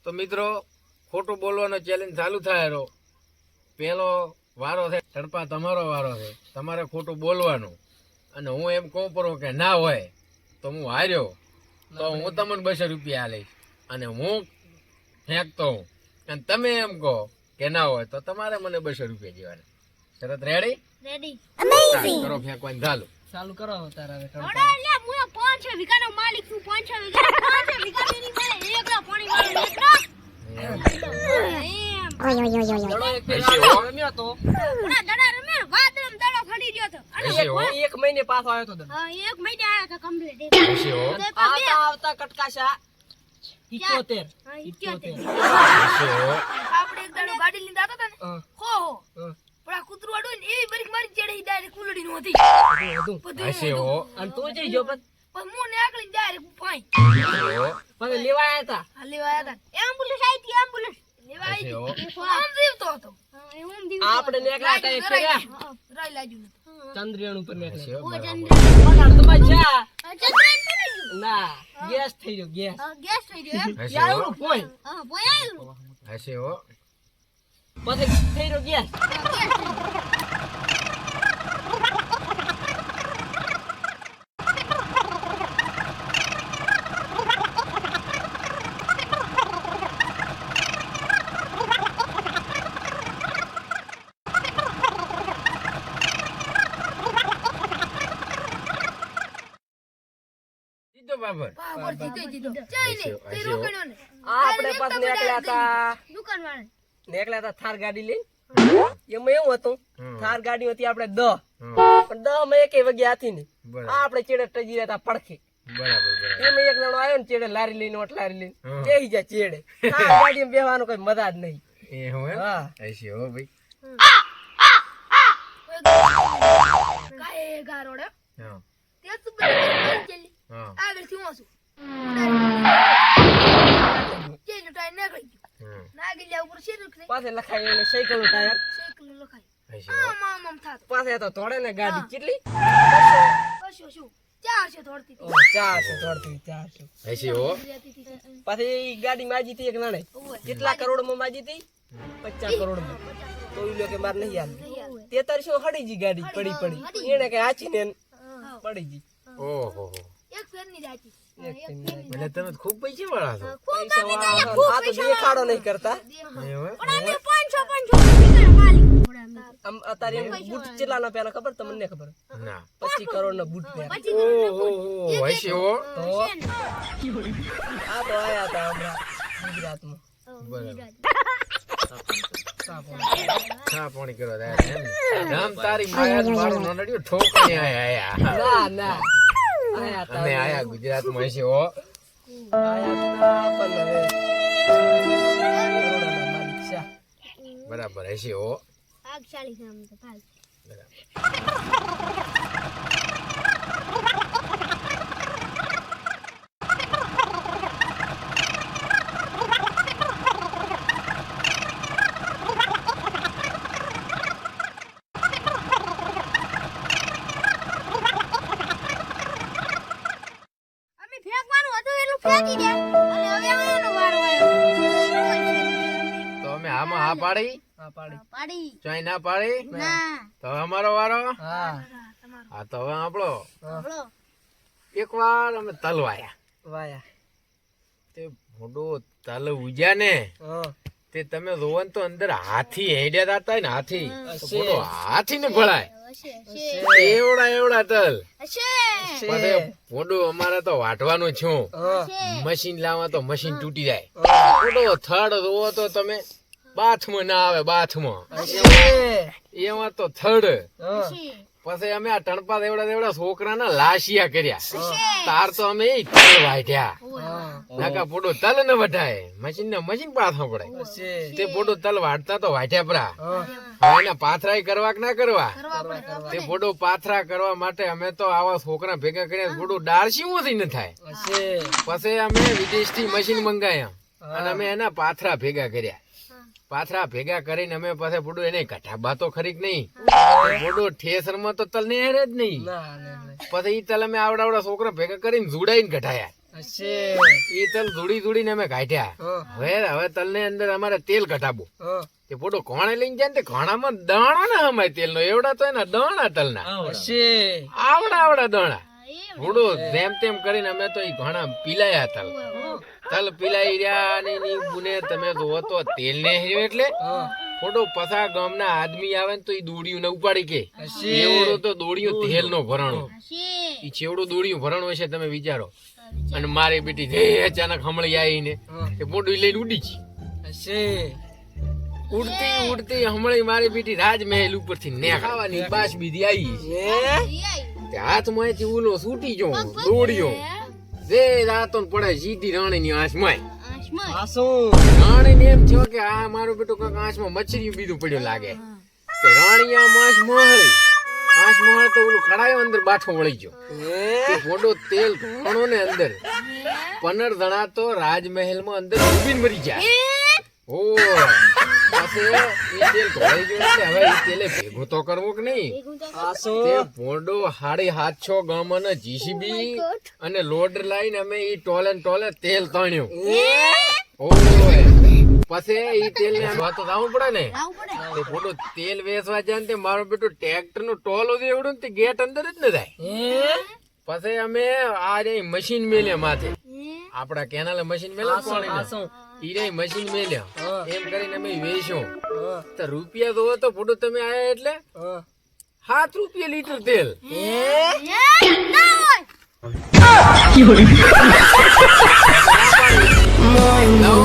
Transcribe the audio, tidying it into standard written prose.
તો મિત્રો ખોટું બોલવાનો ચેલેન્જ ચાલુ થાય રો પેલો વારો છે તડપા તમારો વારો છે તમારે ખોટું બોલવાનું અને હું એમ કહું પડું કે ના હોય તો હું હાર્યો તો હું તમને 200 રૂપિયા લઈશ અને હું ફેંકતો હું અને તમે એમ કહો કે ના હોય તો તમારે મને 200 રૂપિયા દેવાના શરત રેડી રેડી અમેઝિંગ કરો ફેંકવાનું ચાલુ કરો તારા હવે ઓડા લે હું 5 વીઘાનો માલિક છું 5 વીઘા મેરી મેરે એકલા પાણી વાળો મિત્રો દડો એક રમ્યો તો ઓડા દડા રમે વાદળમ દડો ફડી ગયો તો અને એક મહિને પાછો આવ્યો તો હા 1 મહિને આયા તો કમ્પ્લીટ આવતા કટકાશા 78 હા 78 હશે આપણે એક દડો ગાડી લઈને જાતા હતા ને હો પણ આ કૂતરું આડું ને એવી બરીક મારી ચડે ડાયરેક્ટ કુલડી નો હતી હશે હો અને તું જઈ જો પણ હું ને આગળ ડાયરેક્ટ પાઈ પણ લેવા આવ્યા હતા હા લેવા આયા હતા એમ્બ્યુલન્સ આવી હતી એમ્બ્યુલન્સ લેવા આવી હતી આમ જીવતો હતો હું જીવતો આપણે નેકળા હતા એક ફેરા રાઈ લાજુ ચંદ્રિયાણ ઉપર નેકળા ઓ ચંદ્ર પકડ તો બચ્ચા ચંદ્ર ના ગેસ થઈ ગયો ગેસ ગેસ થઈ ગયો એમ હશે ક્યાં હો આવ્યું પોઈન્ટ હા બોયાયું હશે હો પછી થઈ ગયો ગેસ જીતો બાબર બાબર જીતો ચાઈ ને તે રોકણ્યો ને આપણે પાછ નેકળ્યા હતા દુકાન વાળા નેકળ્યા હતા થાર ગાડી લઈને એમાં એવું હતું થાર ગાડી હતી આપણે 10 પણ 10 માં એકે વગ્યા હતી ને બરાબર આપણે ચેડે ટજી રહેતા પડખે બરાબર એમાં એક જણો આવ્યો ને ચેડે લારી લઈને ઓટ લારી લઈને બેહી જાય ચેડે થાર ગાડીમાં બેહવાનું કોઈ મજા જ નહીં એ હું એમ હા હશે હો ભાઈ કાય ગારોડે હા તે તું બધી ચલી હા આગળ થી હું છું જે ટાઈમ નીકળી ગયો નાગી લે ઉપર શેર ઉખરે પાછે લખાય એને સાયકલ નું ટાયર સાયકલ લખાય હશે હો આમ આમ થાતો પાછે તો તોડે ને ગાડી કેટલી કશો શું 400 દોડતી હતી 400 દોડતી 400 હશે હો પાછી ઈ ગાડી માજી હતી એક નાણે કેટલા કરોડ માં માજી હતી 50 કરોડ માં તો ઈ લો કે માર નહીં યાદ 4300 હડી જી ગાડી પડી એને કે આછી ને પડી જી ઓહો એક ફેરની જાતી એટલે તમે તો ખૂબ પૈસા વાળા છો પૈસા વાળા આ તો દેખાડો નહીં કરતા એવું એમ? પણ અમે 500 વીઘાના માલિક આમ અત્યારે એમ બૂટ ચેલાનો પેલા ખબર તમને ખબર ના 25 કરોડ નો બૂટ પહેર ઓહો હશે હો તો આ તો આયા હતા હમણાં ગુજરાતમાં બરાબર સાપો ચા પાણી કરો તારે એમ ને? રામ તારી માયા મારો નડ્યો ઠોકને આયા ના ના આયા હતા અમે આયા ગુજરાતમાં હશે હો આયા હતા પણ હવે કરોડોના માલિક છે બરાબર હશે હો આગશાળી છે આમ તો ભાઈ અમે ફેંકવાનું હતું એટલું ફેંકી દે અને હવે એનો વારો આવ્યો તો અમે આમાં હા પાડી હા પાડી પાડી ચોય ના પાડી ના તો હવે અમારો વારો હા હા તો હવે આપણો બોલો એક વાર અમે તલવાયા વાયા તે મોટો તલ ઉજ્યા ને હા તે તમે જોવો ને તો અંદર હાથી હેડ્યા હતા ને હાથી તો મોટો હાથી ને ભળાય હશે એવડા તલ હશે પછી મોટું અમારે તો વાટવાનું છું હા મશીન લાવવા તો મશીન તૂટી જાય મોટો થડ જોવો તો તમે બાથમાં ના આવે બાથમાં એમાં તો થડ હા પછી અમે આ ટણપા દેવડા છોકરાના લાશિયા કર્યા તાર તો અમે ઈ તલ વાઢ્યા નાકા પોડો તલ ન વઢાય મશીન પાછો પડે તે પોડો તલ વાઢતા તો વાઢ્યા પરા હવે એના પાથરા કરવા કે ના કરવા તે પોડો પાથરા કરવા માટે અમે તો આવા છોકરા ભેગા કર્યા પોડો ડાળસી માંથી ન થાય પછી અમે વિદેશ થી મશીન મંગાયા અને અમે એના પાથરા ભેગા કર્યા પાથરા ભેગા કરીને અમે પાસે પોડું એને કઢાબા તો ખરીક નહીં પોડું ઠેસર માં તો તલ ને હેરે જ નહીં પછી ઈ તલ અમે આવડા છોકરા ભેગા કરીને જોડાઈને કઢાયા હશે ઈ તલ ધૂળી ધૂળીને અમે કાઢ્યા. હવે તલને અંદર અમારે તેલ કઢાવવું. તે પોડો કોણે લઈને જાય ને તે ઘણામાં દાણા ના અમાય તેલનો એવડા તો એના દાણા તલના હશે આવડા દાણા થોડો જેમ તેમ કરીને અમે તો ઈ ઘણા પીલાયા તલ પીલાઈ રહ્યા અને એની બુને તમે જોવો તો તેલ ને હેર્યો એટલે થોડો પસા ગામના આદમી આવે ને તો ઈ દોડિયું ને ઉપાડી કે એવડો તો દોડિયું તેલ નો ભરણો ઈ છેવડું દોડિયું ભરણો હશે તમે વિચારો. અને મારી બેટી જે અચાનક હમળી આવીને એ મોઢું લઈને ઉડી ગઈ. હશે ઉડતી ઉડતી હમળી મારી બેટી રાજમહેલ ઉપરથી ને ખાવાની બાસ બીધી આવી તે હાથમાં એથી ઉલો છૂટી ગયો દોડ્યો જે રાતો ને પડે સીધી રાણીની આંચમાં. રાણીને એમ થયો કે આ મારો બેટો કાંઈક આંચમાં મચ્છરી બીજું પડ્યું લાગે. તે રાણી આમ આંચ મોહળી તો ઓલું ખડાયો અંદર બાઠો વળી ગયો. તે મોટો તેલ ઘણો ને અંદર 15 જણા તો રાજમહેલમાં અંદર ડૂબીને મરી જાય. ઓ પછી ઈ તેલ ઘોળાઈ ગયું એટલે હવે ઈ તેલે ભેગું તો કરવું કે નહીં. તે ભોંડો 750 ગામનો જીસીબી અને લોડ લાઈને અમે ઈ ટોલે ને ટોલે તેલ તાણ્યું. ઓય પછી ઈ તેલ ને તો જાવું પડે ને તે ભોંડો તેલ વેચવા જાય ને તે મારો બેટો ટ્રેક્ટર નું ટોલો દેવડું ને તે ગેટ અંદર જ ન જાય. પછી અમે આ રે મશીન મેલ્યા માથે આપડા કેનાલે મશીન મેલ્યા ઈ મશીન મેલ્યા એમ કરીને અમે વેચ્યું. તો રૂપિયા દો તો ફોટો તમે આયા એટલે 7 રૂપિયા લીટર તેલ. નવો